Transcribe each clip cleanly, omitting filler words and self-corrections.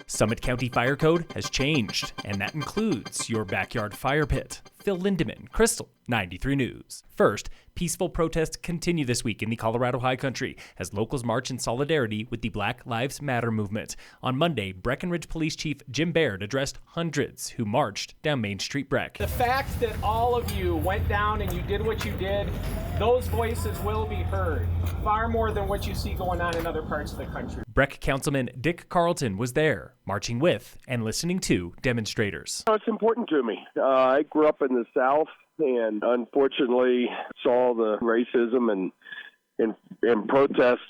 Summit County Fire Code has changed, and that includes your backyard fire pit. Phil Lindeman, Krystal, 93 News. First, peaceful protests continue this week in the Colorado High Country as locals march in solidarity with the Black Lives Matter movement. On Monday, Breckenridge Police Chief Jim Baird addressed hundreds who marched down Main Street Breck. The fact that all of you went down and you did what you did, those voices will be heard, far more than what you see going on in other parts of the country. Breck Councilman Dick Carleton was there, marching with and listening to demonstrators. It's important to me. I grew up in the South and unfortunately saw the racism and protests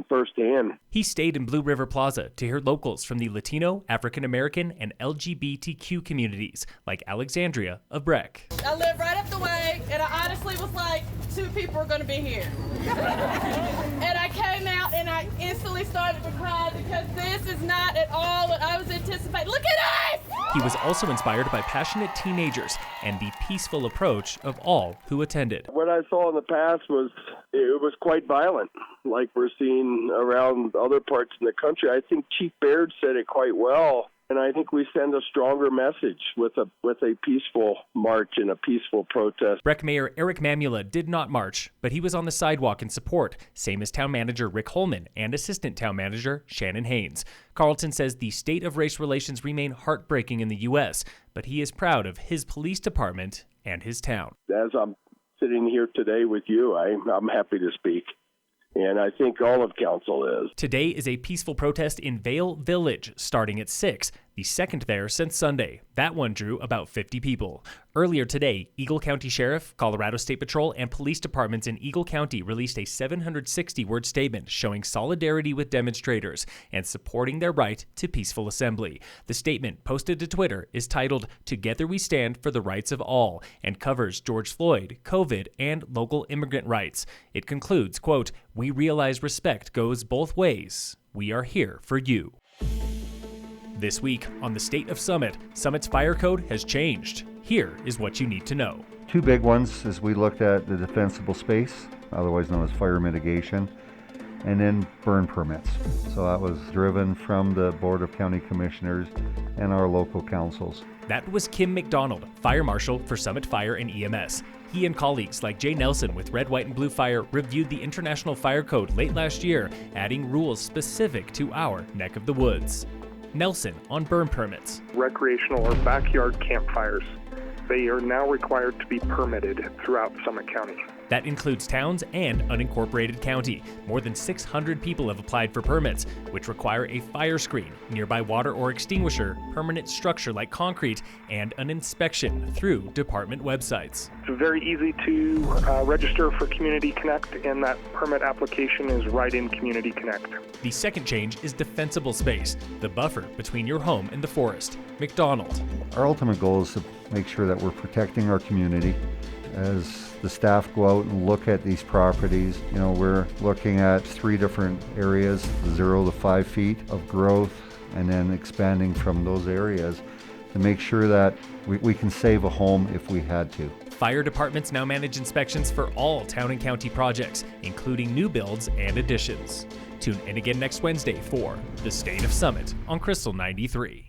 firsthand. He stayed in Blue River Plaza to hear locals from the Latino, African American, and LGBTQ communities, like Alexandria of Breck. I live right up the way, and I honestly was like, 2 people are going to be here. And I came out and I instantly started to cry because this is not at all what I was anticipating. Look at us! He was also inspired by passionate teenagers and the peaceful approach of all who attended. What I saw in the past was it was quite violent, like we're seeing around other parts in the country. I think Chief Baird said it quite well, and I think we send a stronger message with a peaceful march and a peaceful protest. Breck Mayor Eric Mamula did not march, but he was on the sidewalk in support, same as Town Manager Rick Holman and Assistant Town Manager Shannon Haynes. Carleton says the state of race relations remain heartbreaking in the U.S., but he is proud of his police department and his town. As I'm sitting here today with you, I'm happy to speak. And I think all of council is. Today is a peaceful protest in Vail Village, starting at 6, the second there since Sunday. That one drew about 50 people. Earlier today, Eagle County Sheriff, Colorado State Patrol, and police departments in Eagle County released a 760-word statement showing solidarity with demonstrators and supporting their right to peaceful assembly. The statement, posted to Twitter, is titled, "Together We Stand for the Rights of All," and covers George Floyd, COVID, and local immigrant rights. It concludes, quote, "We realize respect goes both ways. We are here for you." This week on the State of Summit, Summit's fire code has changed. Here is what you need to know. 2 big ones as we looked at the defensible space, otherwise known as fire mitigation, and then burn permits. So that was driven from the Board of County Commissioners and our local councils. That was Kim McDonald, Fire Marshal for Summit Fire and EMS. He and colleagues like Jay Nelson with Red, White, and Blue Fire reviewed the International Fire Code late last year, adding rules specific to our neck of the woods. Nelson on burn permits. Recreational or backyard campfires. They are now required to be permitted throughout Summit County. That includes towns and unincorporated county. More than 600 people have applied for permits, which require a fire screen, nearby water or extinguisher, permanent structure like concrete, and an inspection through department websites. It's very easy to register for Community Connect, and that permit application is right in Community Connect. The second change is defensible space, the buffer between your home and the forest. McDonald. Our ultimate goal is to make sure that we're protecting our community. As the staff go out and look at these properties, we're looking at 3 different areas, 0 to 5 feet of growth, and then expanding from those areas to make sure that we can save a home if we had to. Fire departments now manage inspections for all town and county projects, including new builds and additions. Tune in again next Wednesday for The State of Summit on Krystal 93.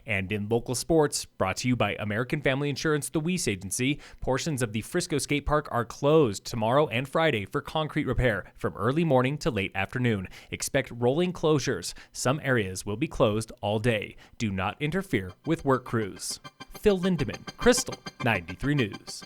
And in local sports, brought to you by American Family Insurance, the Weiss Agency, portions of the Frisco skatepark are closed tomorrow and Friday for concrete repair from early morning to late afternoon. Expect rolling closures. Some areas will be closed all day. Do not interfere with work crews. Phil Lindeman, Krystal 93 News.